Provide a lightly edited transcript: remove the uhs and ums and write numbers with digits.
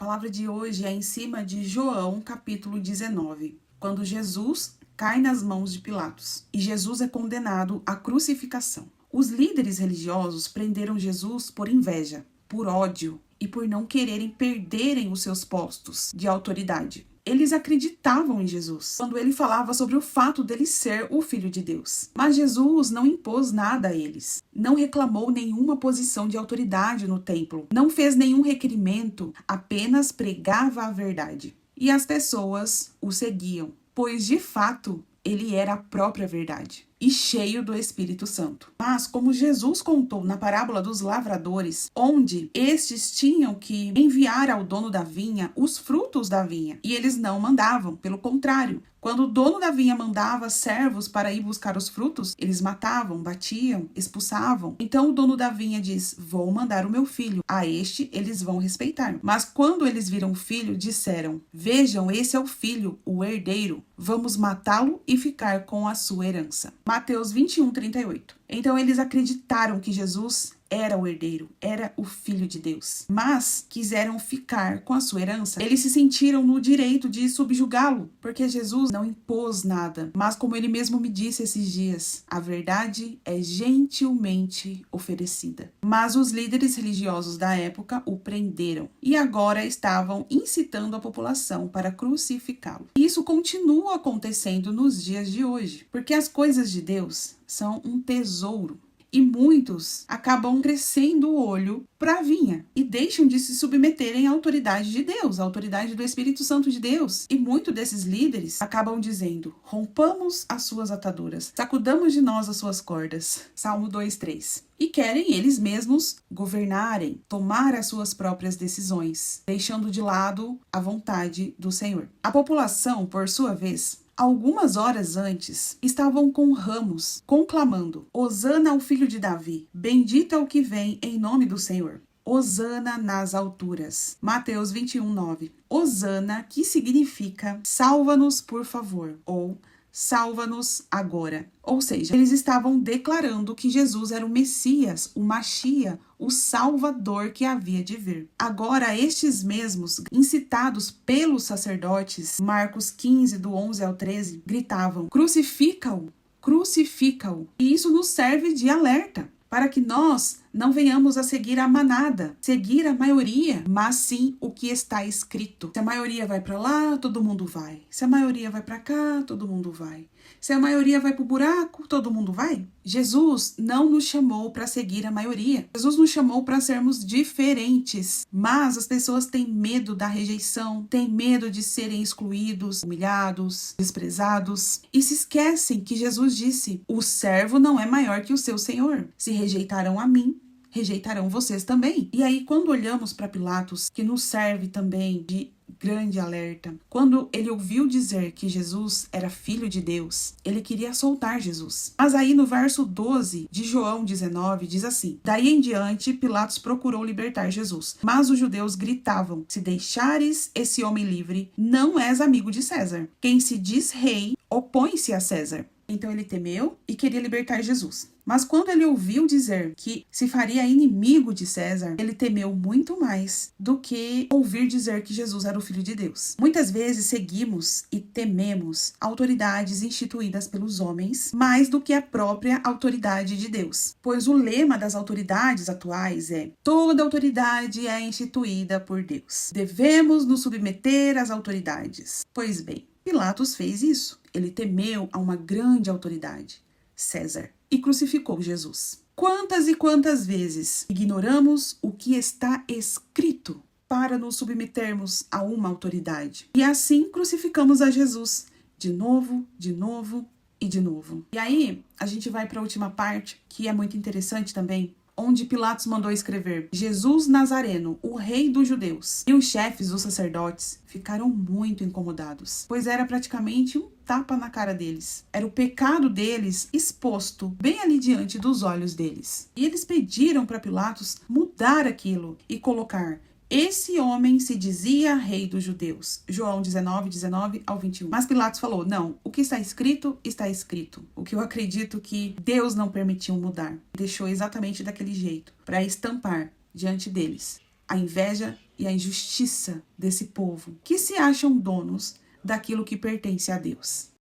palavra de hoje é em cima de João, capítulo 19, quando Jesus cai nas mãos de Pilatos e Jesus é condenado à crucificação. Os líderes religiosos prenderam Jesus por inveja, por ódio e por não quererem perderem os seus postos de autoridade. Eles acreditavam em Jesus quando ele falava sobre o fato dele ser o Filho de Deus. Mas Jesus não impôs nada a eles. Não reclamou nenhuma posição de autoridade no templo. Não fez nenhum requerimento, apenas pregava a verdade. E as pessoas o seguiam, pois de fato ele era a própria verdade e cheio do Espírito Santo. Mas como Jesus contou na parábola dos lavradores, onde estes tinham que enviar ao dono da vinha os frutos da vinha, e eles não mandavam, pelo contrário, quando o dono da vinha mandava servos para ir buscar os frutos, eles matavam, batiam, expulsavam. Então o dono da vinha diz: vou mandar o meu filho, a este eles vão respeitar. Mas quando eles viram o filho, disseram: vejam, esse é o filho, o herdeiro, vamos matá-lo e ficar com a sua herança. Mateus 21:38. Então eles acreditaram que Jesus era o herdeiro, era o Filho de Deus, mas quiseram ficar com a sua herança. Eles se sentiram no direito de subjugá-lo, porque Jesus não impôs nada. Mas como ele mesmo me disse esses dias, a verdade é gentilmente oferecida. Mas os líderes religiosos da época o prenderam e agora estavam incitando a população para crucificá-lo. E isso continua acontecendo nos dias de hoje, porque as coisas de Deus são um tesouro. E muitos acabam crescendo o olho para a vinha e deixam de se submeterem à autoridade de Deus, à autoridade do Espírito Santo de Deus. E muitos desses líderes acabam dizendo: rompamos as suas ataduras, sacudamos de nós as suas cordas. Salmo 2:3. E querem eles mesmos governarem, tomar as suas próprias decisões, deixando de lado a vontade do Senhor. A população, por sua vez, algumas horas antes, estavam com ramos, conclamando: Hosana ao filho de Davi, bendito é o que vem em nome do Senhor. Hosana nas alturas. Mateus 21:9. Hosana, que significa salva-nos por favor, ou salva-nos agora. Ou seja, eles estavam declarando que Jesus era o Messias, o Machia, o Salvador que havia de vir. Agora, estes mesmos, incitados pelos sacerdotes, Marcos 15, do 11 ao 13, gritavam: crucifica-o, crucifica-o. E isso nos serve de alerta, para que nós não venhamos a seguir a manada, seguir a maioria, mas sim o que está escrito. Se a maioria vai para lá, todo mundo vai. Se a maioria vai para cá, todo mundo vai. Se a maioria vai para o buraco, todo mundo vai. Jesus não nos chamou para seguir a maioria. Jesus nos chamou para sermos diferentes. Mas as pessoas têm medo da rejeição, têm medo de serem excluídos, humilhados, desprezados. E se esquecem que Jesus disse: o servo não é maior que o seu senhor. Se rejeitaram a mim, rejeitarão vocês também. E aí, quando olhamos para Pilatos, que nos serve também de grande alerta, quando ele ouviu dizer que Jesus era filho de Deus, ele queria soltar Jesus. Mas aí no verso 12 de João 19 diz assim: daí em diante Pilatos procurou libertar Jesus, mas os judeus gritavam: se deixares esse homem livre, não és amigo de César. Quem se diz rei opõe-se a César. Então ele temeu e queria libertar Jesus. Mas quando ele ouviu dizer que se faria inimigo de César, ele temeu muito mais do que ouvir dizer que Jesus era o Filho de Deus. Muitas vezes seguimos e tememos autoridades instituídas pelos homens mais do que a própria autoridade de Deus. Pois o lema das autoridades atuais é: toda autoridade é instituída por Deus. Devemos nos submeter às autoridades. Pois bem, Pilatos fez isso. Ele temeu a uma grande autoridade, César, e crucificou Jesus. Quantas e quantas vezes ignoramos o que está escrito para nos submetermos a uma autoridade? E assim crucificamos a Jesus, de novo, de novo e de novo. E aí, a gente vai para a última parte, que é muito interessante também, onde Pilatos mandou escrever: Jesus Nazareno, o rei dos judeus. E os chefes dos sacerdotes ficaram muito incomodados, pois era praticamente um tapa na cara deles. Era o pecado deles exposto bem ali diante dos olhos deles. E eles pediram para Pilatos mudar aquilo e colocar: esse homem se dizia rei dos judeus. João 19 ao 21. Mas Pilatos falou: não, o que está escrito, está escrito. O que eu acredito que Deus não permitiu mudar. Deixou exatamente daquele jeito, para estampar diante deles a inveja e a injustiça desse povo, que se acham donos daquilo que pertence a Deus.